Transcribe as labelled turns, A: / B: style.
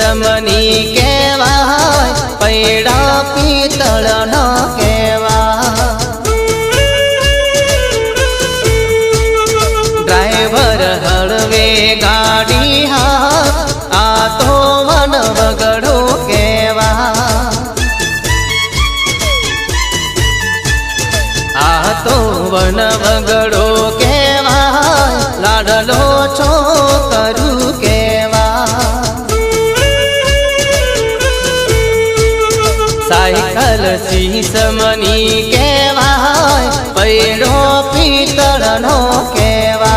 A: शीसमनी केवाय पैड़ा पीतल न केवाय। ड्राइवर हळवे गाड़ी हाथ आ तो वन वगड़ो केवाय। आ तो वन वगड़ो केवाय लाडलो छोकरू केवाय। साइकल शीसमनी केवाय पैड़ो पीतल नो केवाय।